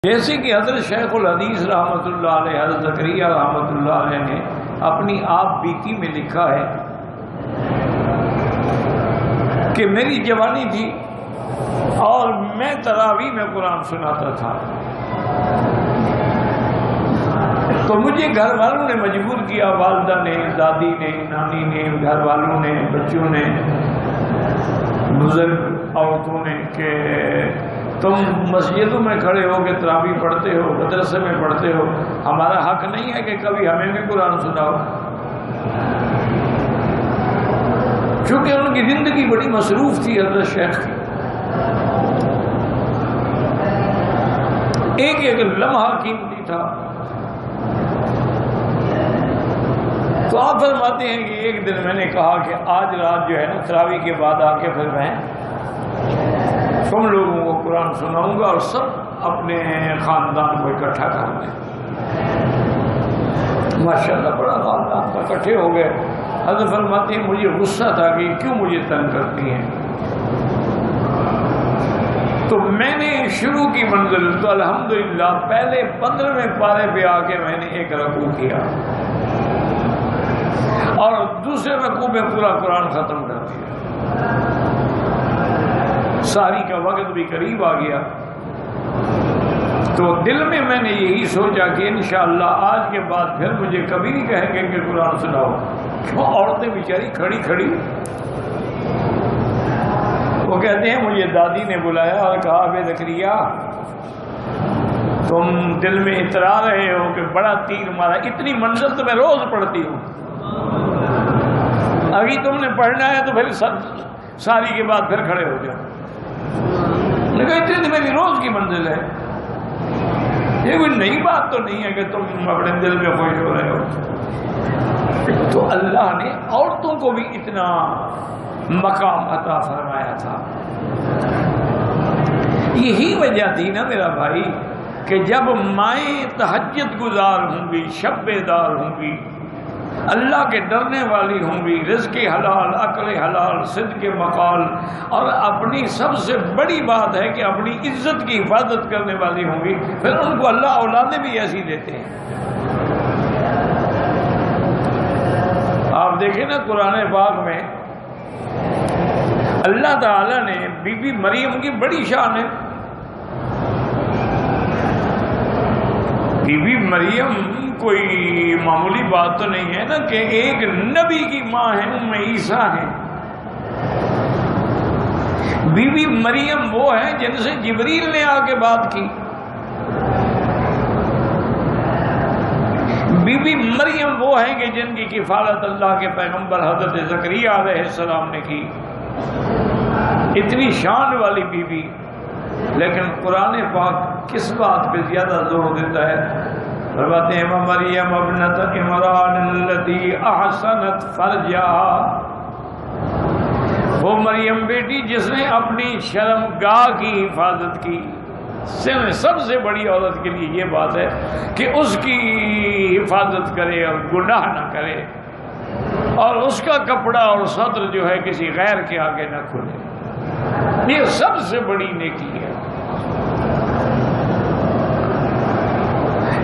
جیسے کہ حضرت شیخ الحدیث رحمۃ اللہ علیہ، حضرت زکریا رحمۃ اللہ علیہ نے اپنی آپ بیتی میں لکھا ہے کہ میری جوانی تھی اور میں تراویح میں قرآن سناتا تھا، تو مجھے گھر والوں نے مجبور کیا، والدہ نے، دادی نے، نانی نے، گھر والوں نے، بچوں نے، بزرگ عورتوں نے، کہ تم مسجدوں میں کھڑے ہو کے تراویح پڑھتے ہو، مدرسے میں پڑھتے ہو، ہمارا حق نہیں ہے کہ کبھی ہمیں بھی قرآن سناؤ؟ چونکہ ان کی زندگی بڑی مصروف تھی حضرت شیخ کی، ایک ایک لمحہ قیمتی تھا۔ تو آپ فرماتے ہیں کہ ایک دن میں نے کہا کہ آج رات جو ہے نا تراویح کے بعد آ کے پھر میں تم لوگوں کو قرآن سناؤں گا اور سب اپنے خاندان کو اکٹھا کر لیں۔ ماشاءاللہ بڑا خاندان تھا، اکٹھے ہو گئے۔ حضرت فرماتے ہیں مجھے غصہ تھا کہ کیوں مجھے تنگ کرتی ہیں، تو میں نے شروع کی منزل تو الحمدللہ پہلے 15ویں پارے پہ آ کے میں نے ایک رکوع کیا اور دوسرے رکوع میں پورا قرآن ختم کر دیا۔ ساری کا وقت بھی قریب آ گیا، تو دل میں نے یہی سوچا کہ انشاءاللہ آج کے بعد پھر مجھے کبھی نہیں کہیں گے کہ قرآن سناؤ۔ کیوں؟ عورتیں بیچاری کھڑی کھڑی، وہ کہتے ہیں مجھے دادی نے بلایا اور کہا بے زکریا تم دل میں اترا رہے ہو کہ بڑا تیر مارا، اتنی منزل تو میں روز پڑھتی ہوں، ابھی تم نے پڑھنا ہے تو پھر ساری کے بعد پھر کھڑے ہو جاؤ۔ لیکن اتنی تو میری روز کی منزل ہے، یہ کوئی نئی بات تو نہیں ہے کہ تم اپنے دل میں خوش ہو رہے ہو۔ تو اللہ نے عورتوں کو بھی اتنا مقام عطا فرمایا تھا۔ یہی وجہ تھی نا میرا بھائی کہ جب مائیں تہجد گزار ہوں گی، شب بیدار ہوں گی، اللہ کے ڈرنے والی ہوں گی، رزق حلال، عقل حلال، صدق مقال، اور اپنی سب سے بڑی بات ہے کہ اپنی عزت کی حفاظت کرنے والی ہوں گی، پھر ان کو اللہ اولادیں بھی ایسی دیتے ہیں۔ آپ دیکھیں نا قرآن پاک میں اللہ تعالی نے بی بی مریم کی بڑی شان ہے۔ بی بی مریم کوئی معمولی بات تو نہیں ہے نا کہ ایک نبی کی ماں ہے، ام عیسیٰ ہے۔ بی بی مریم وہ ہے جن سے جبریل نے آ کے بات کی۔ بی بی مریم وہ ہیں کہ جن کی کفالت اللہ کے پیغمبر حضرت زکریا علیہ السلام نے کی۔ اتنی شان والی بی بی، لیکن قرآن پاک کس بات پہ زیادہ زور دیتا ہے؟ فرماتے ہیں مریم ابنت عمران التی احسنت فرجہا، وہ مریم بیٹی جس نے اپنی شرم گاہ کی حفاظت کی۔ سب سے بڑی عورت کے لیے یہ بات ہے کہ اس کی حفاظت کرے اور گناہ نہ کرے، اور اس کا کپڑا اور صدر جو ہے کسی غیر کے آگے نہ کھلے، یہ سب سے بڑی نیکی ہے۔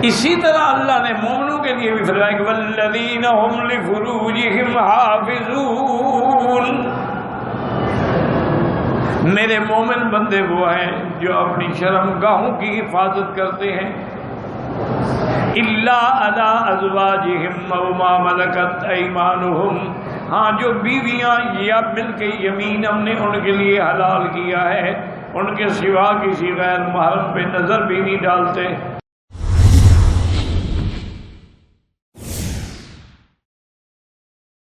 اسی طرح اللہ نے مومنوں کے لیے بھی فرمایا کہ والذین هم لفروجہم حافظون، میرے مومن بندے وہ ہیں جو اپنی شرم گاہوں کی حفاظت کرتے ہیں، الا علی ازواجہم او ما ملکت ایمانہم، ہاں جو بیویاں یا مل کے یمین ہم نے ان کے لیے حلال کیا ہے، ان کے سوا کسی غیر محرم پہ نظر بھی نہیں ڈالتے۔